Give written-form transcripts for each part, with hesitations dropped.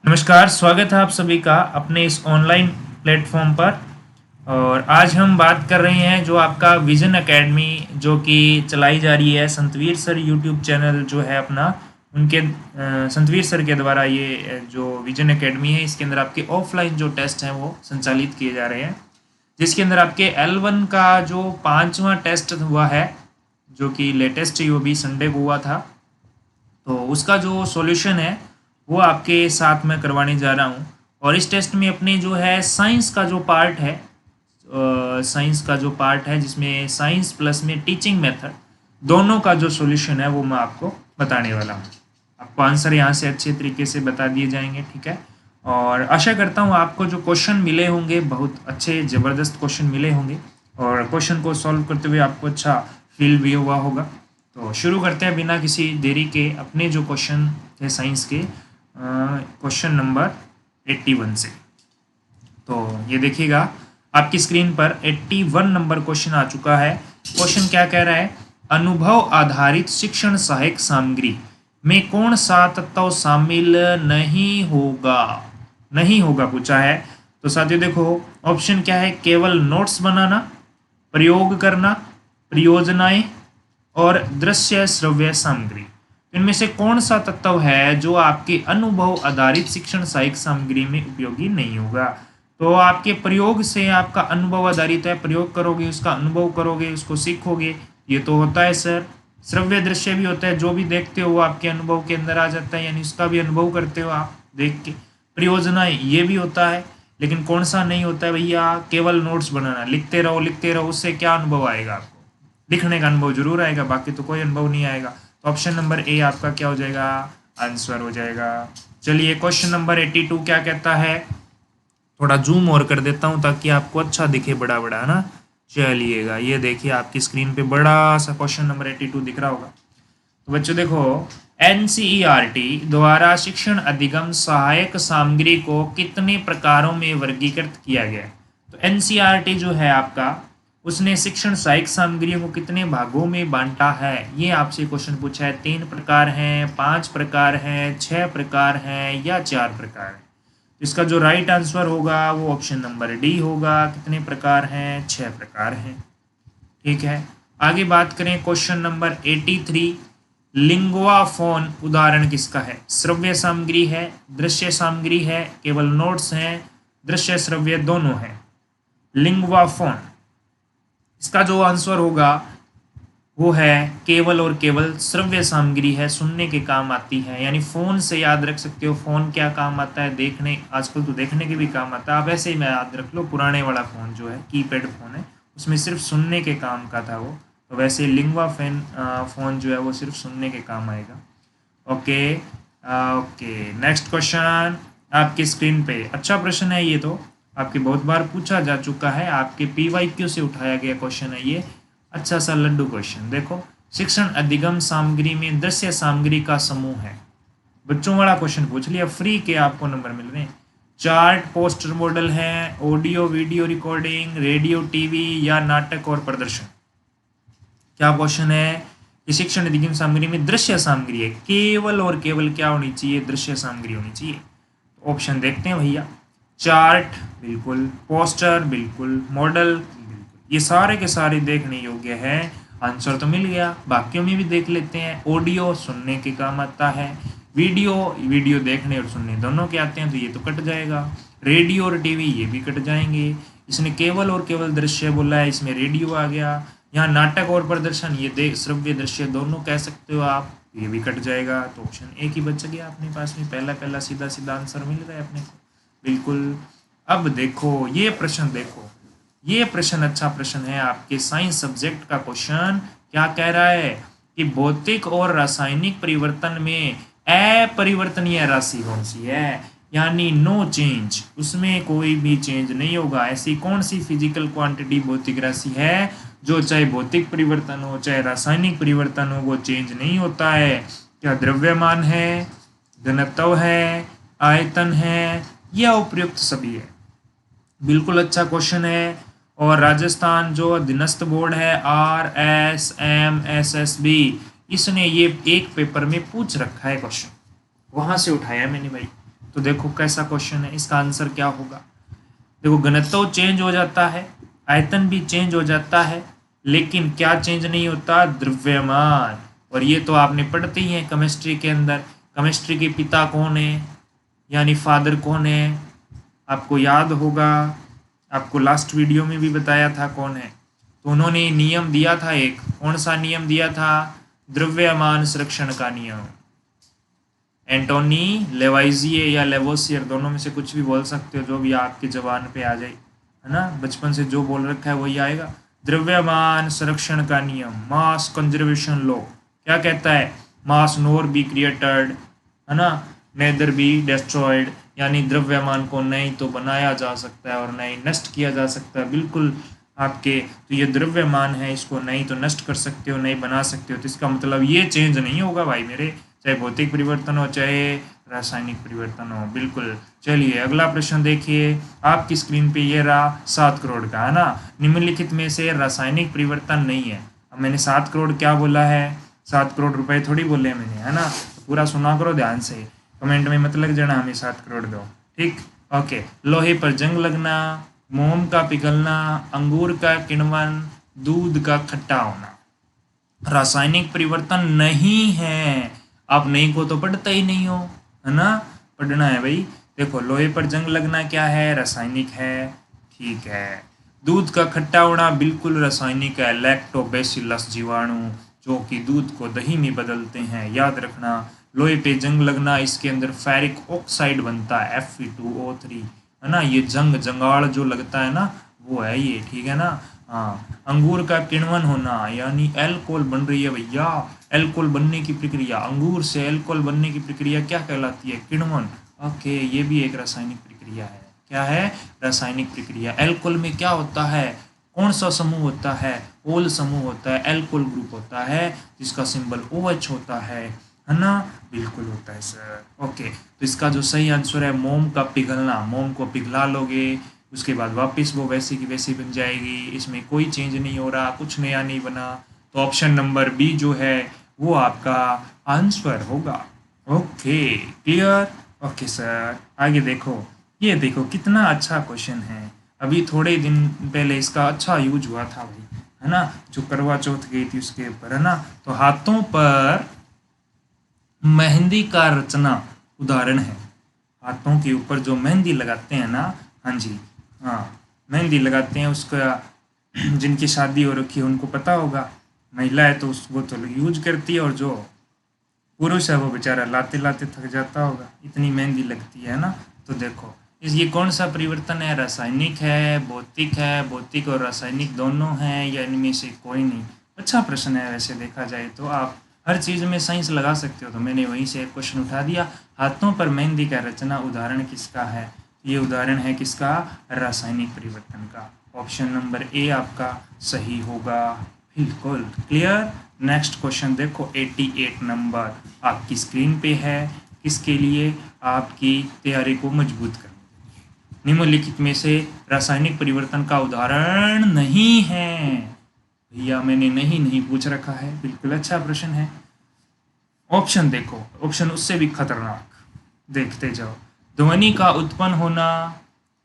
नमस्कार, स्वागत है आप सभी का अपने इस ऑनलाइन प्लेटफॉर्म पर। और आज हम बात कर रहे हैं जो आपका विजन एकेडमी जो कि चलाई जा रही है संतवीर सर यूट्यूब चैनल जो है अपना उनके संतवीर सर के द्वारा ये जो विजन एकेडमी है इसके अंदर आपके ऑफलाइन जो टेस्ट हैं वो संचालित किए जा रहे हैं, जिसके अंदर आपके L1 का जो 5वां टेस्ट हुआ है जो कि लेटेस्ट ही वो भी संडे को हुआ था। तो उसका जो सॉल्यूशन है वो आपके साथ में करवाने जा रहा हूँ। और इस टेस्ट में अपने जो है साइंस का जो पार्ट है, जिसमें साइंस प्लस में टीचिंग मेथड दोनों का जो सॉल्यूशन है वो मैं आपको बताने वाला हूँ। आपको आंसर यहाँ से अच्छे तरीके से बता दिए जाएंगे, ठीक है। और आशा करता हूँ आपको जो क्वेश्चन मिले होंगे बहुत अच्छे ज़बरदस्त क्वेश्चन मिले होंगे और क्वेश्चन को सॉल्व करते हुए आपको अच्छा फील भी हुआ होगा। तो शुरू करते हैं बिना किसी देरी के अपने जो क्वेश्चन थे साइंस के, क्वेश्चन नंबर 81 से। तो ये देखिएगा आपकी स्क्रीन पर 81 नंबर क्वेश्चन आ चुका है। क्वेश्चन क्या कह रहा है, अनुभव आधारित शिक्षण सहायक सामग्री में कौन सा तत्व शामिल नहीं होगा पूछा है। तो साथियों देखो ऑप्शन क्या है, केवल नोट्स बनाना, प्रयोग करना, परियोजनाएं और दृश्य श्रव्य सामग्री। इनमें से कौन सा तत्व है जो आपके अनुभव आधारित शिक्षण सहायक सामग्री में उपयोगी नहीं होगा। तो आपके प्रयोग से आपका अनुभव आधारित है, प्रयोग करोगे उसका अनुभव करोगे उसको सीखोगे, ये तो होता है सर। श्रव्य दृश्य भी होता है, जो भी देखते हो वो आपके अनुभव के अंदर आ जाता है, यानी उसका भी अनुभव करते हो आप देख के। परियोजनाएं ये भी होता है, लेकिन कौन सा नहीं होता है भैया, केवल नोट्स बनाना, लिखते रहो, उससे क्या अनुभव आएगा आपको, लिखने का अनुभव जरूर आएगा, बाकी तो कोई अनुभव नहीं आएगा। तो ऑप्शन नंबर ए आपका क्या हो जाएगा, आंसर हो जाएगा। चलिए क्वेश्चन नंबर 82 क्या कहता है, थोड़ा जूम और कर देता हूँ ताकि आपको अच्छा दिखे, बड़ा बड़ा है ना। चलिएगा ये देखिए आपकी स्क्रीन पे बड़ा सा क्वेश्चन नंबर 82 दिख रहा होगा। तो बच्चों देखो, NCERT द्वारा शिक्षण अधिगम सहायक सामग्री को कितने प्रकारों में वर्गीकृत किया गया है। तो NCERT जो है आपका, उसने शिक्षण सहायक सामग्रियों को कितने भागों में बांटा है, ये आपसे क्वेश्चन पूछा है। 3 प्रकार हैं, 5 प्रकार हैं, 6 प्रकार हैं या 4 प्रकार हैं। इसका जो राइट आंसर होगा वो ऑप्शन नंबर डी होगा। कितने प्रकार हैं, 6 प्रकार हैं, ठीक है। आगे बात करें क्वेश्चन नंबर 83, लिंगुआफोन उदाहरण किसका है। श्रव्य सामग्री है, दृश्य सामग्री है, केवल नोट्स हैं, दृश्य श्रव्य दोनों हैं। लिंगुआफोन, इसका जो आंसर होगा वो है केवल और केवल श्रव्य सामग्री है, सुनने के काम आती है। यानी फ़ोन से याद रख सकते हो, फ़ोन क्या काम आता है, देखने, आजकल तो देखने के भी काम आता है। आप ऐसे ही मैं याद रख लो, पुराने वाला फ़ोन जो है कीपैड फ़ोन है उसमें सिर्फ सुनने के काम का था वो, तो वैसे लिंगवा फ़ोन जो है वो सिर्फ सुनने के काम आएगा। ओके ओके, नेक्स्ट क्वेश्चन आपकी स्क्रीन पे। अच्छा प्रश्न है ये, तो आपके बहुत बार पूछा जा चुका है, आपके PYQ से उठाया गया क्वेश्चन है ये, अच्छा सा लड्डू क्वेश्चन। देखो, शिक्षण अधिगम सामग्री में दृश्य सामग्री का समूह है, बच्चों वाला क्वेश्चन पूछ लिया, फ्री के आपको नंबर मिल रहे हैं। चार्ट, पोस्टर मॉडल है, audio video recording, radio TV या नाटक और प्रदर्शन। क्या क्वेश्चन है कि शिक्षण अधिगम सामग्री में दृश्य सामग्री है, केवल और केवल क्या होनी चाहिए, दृश्य सामग्री होनी चाहिए। ऑप्शन देखते हैं भैया, चार्ट बिल्कुल, पोस्टर बिल्कुल, मॉडल बिल्कुल, ये सारे के सारे देखने योग्य है। आंसर तो मिल गया, बाकियों में भी देख लेते हैं। ऑडियो सुनने के काम आता है, वीडियो देखने और सुनने दोनों के आते हैं, तो ये तो कट जाएगा। रेडियो और टीवी ये भी कट जाएंगे। इसने केवल और केवल दृश्य बोला है, इसमें रेडियो आ गया। यहाँ नाटक और प्रदर्शन, ये देख श्रव्य दृश्य दोनों कह सकते हो आप, ये भी कट जाएगा। तो ऑप्शन एक ही बच गया अपने पास में, पहला सीधा सीधा आंसर मिल रहा है अपने को, बिल्कुल। अब देखो ये प्रश्न, देखो ये प्रश्न अच्छा प्रश्न है आपके साइंस सब्जेक्ट का क्वेश्चन। क्या कह रहा है कि भौतिक और रासायनिक परिवर्तन में अपरिवर्तनीय राशि कौन सी है, यानी नो चेंज, उसमें कोई भी चेंज नहीं होगा। ऐसी कौन सी फिजिकल क्वांटिटी भौतिक राशि है जो चाहे भौतिक परिवर्तन हो चाहे रासायनिक परिवर्तन हो वो चेंज नहीं होता है। क्या द्रव्यमान है, घनत्व है, आयतन है या उपयुक्त सभी है। बिल्कुल अच्छा क्वेश्चन है। और राजस्थान जो अधीनस्थ बोर्ड है RSMSSB, इसने ये एक पेपर में पूछ रखा है क्वेश्चन, वहां से उठाया मैंने भाई। तो देखो कैसा क्वेश्चन है, इसका आंसर क्या होगा। देखो घनत्व चेंज हो जाता है, आयतन भी चेंज हो जाता है, लेकिन क्या चेंज नहीं होता, द्रव्यमान। और ये तो आपने पढ़ते ही है केमिस्ट्री के अंदर। केमिस्ट्री के पिता कौन है, यानी फादर कौन है, आपको याद होगा, आपको लास्ट वीडियो में भी बताया था कौन है। तो उन्होंने नियम दिया था एक, कौन सा नियम दिया था, द्रव्यमान संरक्षण का नियम। एंटोनी लेवाइजिए या लेवोसियर, दोनों में से कुछ भी बोल सकते हो, जो भी आपके जबान पे आ जाए, है ना, बचपन से जो बोल रखा है वही आएगा। द्रव्यमान संरक्षण का नियम, मास कंजर्वेशन लॉ, क्या कहता है, मास नोर बी क्रिएटेड, है ना, नेदर बी डिस्ट्रॉयड, यानी द्रव्यमान को नहीं तो बनाया जा सकता है और नहीं नष्ट किया जा सकता है। बिल्कुल आपके, तो ये द्रव्यमान है, इसको नहीं तो नष्ट कर सकते हो नहीं बना सकते हो। तो इसका मतलब ये चेंज नहीं होगा भाई मेरे, चाहे भौतिक परिवर्तन हो चाहे रासायनिक परिवर्तन हो। बिल्कुल। चलिए अगला प्रश्न देखिए, आपकी स्क्रीन पे ये रहा 7 करोड़ का, है ना। निम्नलिखित में से रासायनिक परिवर्तन नहीं है। अब मैंने 7 करोड़ क्या बोला है, 7 करोड़ रुपए थोड़ी बोले मैंने, है ना। तो पूरा सुना करो ध्यान से, कमेंट में मत लग जाना हमें 7 करोड़ दो, ठीक। ओके, लोहे पर जंग लगना, मोम का पिघलना, अंगूर का किण्वन, दूध का खट्टा होना रासायनिक परिवर्तन नहीं है। आप नहीं को तो पढ़ता ही नहीं हो, है ना, पढ़ना है भाई। देखो लोहे पर जंग लगना क्या है, रासायनिक है, ठीक है। दूध का खट्टा होना बिल्कुल रासायनिक है, लैक्टोबैसिलस जीवाणु जो कि दूध को दही में बदलते हैं, याद रखना। लोहे पे जंग लगना, इसके अंदर फेरिक ऑक्साइड बनता है Fe2O3, है ना, ये जंगाड़ जो लगता है ना वो है ये, ठीक है ना। हाँ, अंगूर का किण्वन होना, यानी एल्कोहल बन रही है भैया, एल्कोहल बनने की प्रक्रिया, अंगूर से एल्कोहल बनने की प्रक्रिया क्या कहलाती है, किण्वन। ओके, ये भी एक रासायनिक प्रक्रिया है। क्या है, रासायनिक प्रक्रिया। एल्कोहल में क्या होता है, कौन सा समूह होता है, ओल समूह होता है, एल्कोहल ग्रुप होता है जिसका सिंबल OH होता है ना, बिल्कुल होता है सर। ओके, तो इसका जो सही आंसर है मोम का पिघलना, मोम को पिघला लोगे उसके बाद वापस वो वैसी की वैसी बन जाएगी, इसमें कोई चेंज नहीं हो रहा, कुछ नया नहीं बना। तो ऑप्शन नंबर बी जो है वो आपका आंसर होगा। Okay clear. ओके सर, आगे देखो, ये देखो कितना अच्छा क्वेश्चन है। अभी थोड़े दिन पहले इसका अच्छा यूज हुआ था भाई, है ना, जो करवा चौथ गई थी उसके ऊपर, है ना। तो हाथों पर मेहंदी का रचना उदाहरण है, हाथों के ऊपर जो मेहंदी लगाते हैं ना, हाँ जी, हाँ मेहंदी लगाते हैं उसका, जिनकी शादी हो रखी है उनको पता होगा, महिला है तो वो तो यूज करती है, और जो पुरुष है वो बेचारा लाते लाते थक जाता होगा, इतनी मेहंदी लगती है ना। तो देखो ये कौन सा परिवर्तन है, रासायनिक है, भौतिक है, भौतिक और रासायनिक दोनों हैं, या इनमें से कोई नहीं। अच्छा प्रश्न है वैसे देखा जाए तो, आप हर चीज़ में साइंस लगा सकते हो, तो मैंने वहीं से एक क्वेश्चन उठा दिया। हाथों पर मेहंदी का रचना उदाहरण किसका है, ये उदाहरण है किसका, रासायनिक परिवर्तन का। ऑप्शन नंबर ए आपका सही होगा, बिल्कुल क्लियर। नेक्स्ट क्वेश्चन देखो 88 नंबर आपकी स्क्रीन पे है, किसके लिए, आपकी तैयारी को मजबूत करने के लिए। निम्नलिखित में से रासायनिक परिवर्तन का उदाहरण नहीं है, भैया मैंने नहीं पूछ रखा है, बिल्कुल अच्छा प्रश्न है। ऑप्शन देखो, ऑप्शन उससे भी खतरनाक, देखते जाओ। ध्वनि का उत्पन्न होना,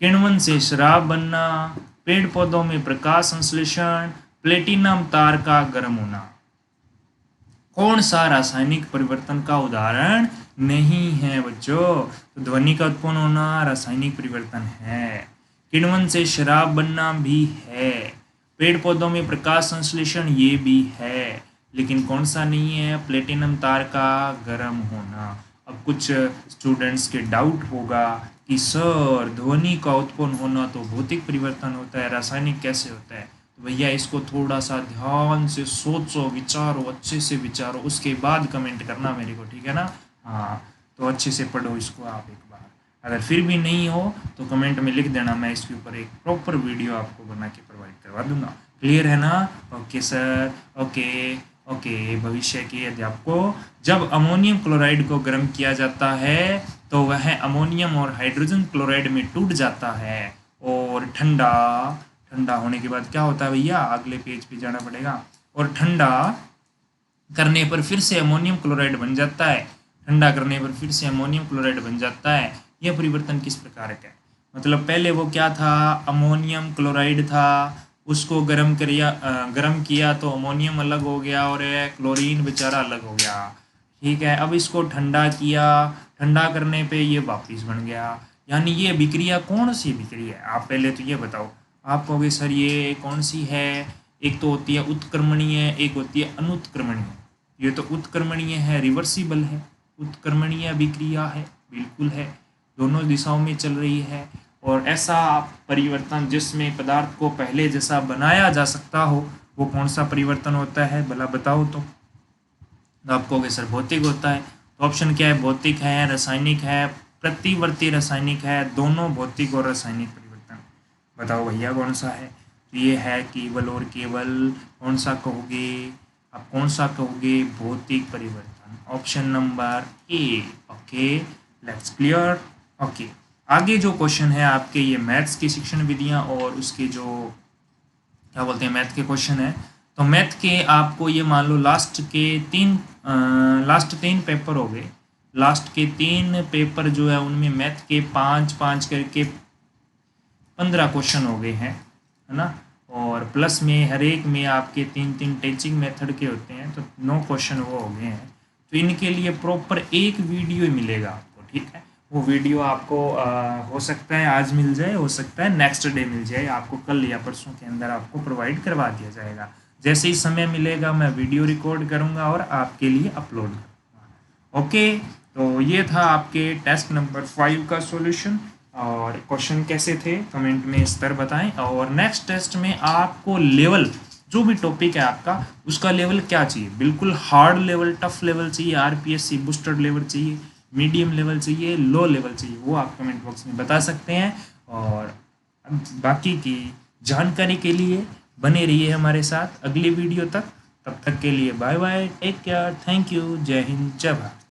किण्वन से शराब बनना, पेड़ पौधों में प्रकाश संश्लेषण, प्लेटिनम तार का गर्म होना। कौन सा रासायनिक परिवर्तन का उदाहरण नहीं है बच्चों। तो ध्वनि का उत्पन्न होना रासायनिक परिवर्तन है, किण्वन से शराब बनना भी है, पेड़ पौधों में प्रकाश संश्लेषण ये भी है, लेकिन कौन सा नहीं है, प्लेटिनम तार का गर्म होना। अब कुछ स्टूडेंट्स के डाउट होगा कि सर ध्वनि का उत्पन्न होना तो भौतिक परिवर्तन होता है, रासायनिक कैसे होता है। तो भैया इसको थोड़ा सा ध्यान से सोचो, विचारो, अच्छे से विचारो, उसके बाद कमेंट करना मेरे को, ठीक है ना। हाँ, तो अच्छे से पढ़ो इसको आप एक बार, अगर फिर भी नहीं हो तो कमेंट में लिख देना, मैं इसके ऊपर एक प्रॉपर वीडियो आपको बना के प्रोवाइड करवा दूंगा। क्लियर है ना। ओके सर, ओके भविष्य के अध्यापकों, जब अमोनियम क्लोराइड को गर्म किया जाता है तो वह अमोनियम और हाइड्रोजन क्लोराइड में टूट जाता है, और ठंडा होने के बाद क्या होता है भैया, अगले पेज पे जाना पड़ेगा, और ठंडा करने पर फिर से अमोनियम क्लोराइड बन जाता है, ठंडा करने पर फिर से अमोनियम क्लोराइड बन जाता है। यह परिवर्तन किस प्रकार का है? मतलब पहले वो क्या था, अमोनियम क्लोराइड था, उसको गर्म किया तो अमोनियम अलग हो गया और क्लोरीन बेचारा अलग हो गया। ठीक है, अब इसको ठंडा किया, ठंडा करने पे ये वापस बन गया। यानी ये विक्रिया कौन सी विक्रिया है? आप पहले तो ये बताओ। आप कहोगे सर ये कौन सी है? एक तो होती है उत्क्रमणीय, एक होती है अनुत्क्रमणीय। ये तो उत्क्रमणीय है, रिवर्सिबल है। उत्क्रमणीय विक्रिया है, बिल्कुल है, दोनों दिशाओं में चल रही है। और ऐसा परिवर्तन जिसमें पदार्थ को पहले जैसा बनाया जा सकता हो, वो कौन सा परिवर्तन होता है भला बताओ तो आप कहोगे सर भौतिक होता है। तो ऑप्शन क्या है? भौतिक है, रासायनिक है, प्रतिवर्ती रासायनिक है, दोनों भौतिक और रासायनिक परिवर्तन। बताओ भैया कौन सा है? तो ये है केवल और केवल कौन सा कहोगे आप? कौन सा कहोगे? भौतिक परिवर्तन, option number A. Okay, let's clear. Okay, आगे जो क्वेश्चन है आपके, ये मैथ्स की शिक्षण विधियां और उसके जो क्या बोलते हैं मैथ के क्वेश्चन है। तो मैथ के आपको ये मान लो लास्ट तीन पेपर हो गए। लास्ट के 3 पेपर जो है उनमें मैथ के 5-5 करके 15 क्वेश्चन हो गए हैं, है ना। और प्लस में हर एक में आपके 3-3 टीचिंग मेथड के होते हैं, तो 9 क्वेश्चन वो हो गए हैं। तो इनके लिए प्रॉपर एक वीडियो मिलेगा आपको, ठीक है। वो वीडियो आपको हो सकता है आज मिल जाए, हो सकता है नेक्स्ट डे मिल जाए, आपको कल या परसों के अंदर आपको प्रोवाइड करवा दिया जाएगा। जैसे ही समय मिलेगा मैं वीडियो रिकॉर्ड करूँगा और आपके लिए अपलोड करूँगा। ओके, तो ये था आपके टेस्ट नंबर 5 का सॉल्यूशन। और क्वेश्चन कैसे थे कमेंट में स्तर बताएं। और नेक्स्ट टेस्ट में आपको लेवल, जो भी टॉपिक है आपका, उसका लेवल क्या चाहिए? बिल्कुल हार्ड लेवल, टफ लेवल चाहिए, आरपीएससी बूस्टर लेवल चाहिए, मीडियम लेवल चाहिए, लो लेवल चाहिए, वो आप कमेंट बॉक्स में बता सकते हैं। और बाकी की जानकारी के लिए बने रहिए हमारे साथ अगली वीडियो तक। तब तक के लिए bye bye, take care, thank you, जय हिंद, जय भारत।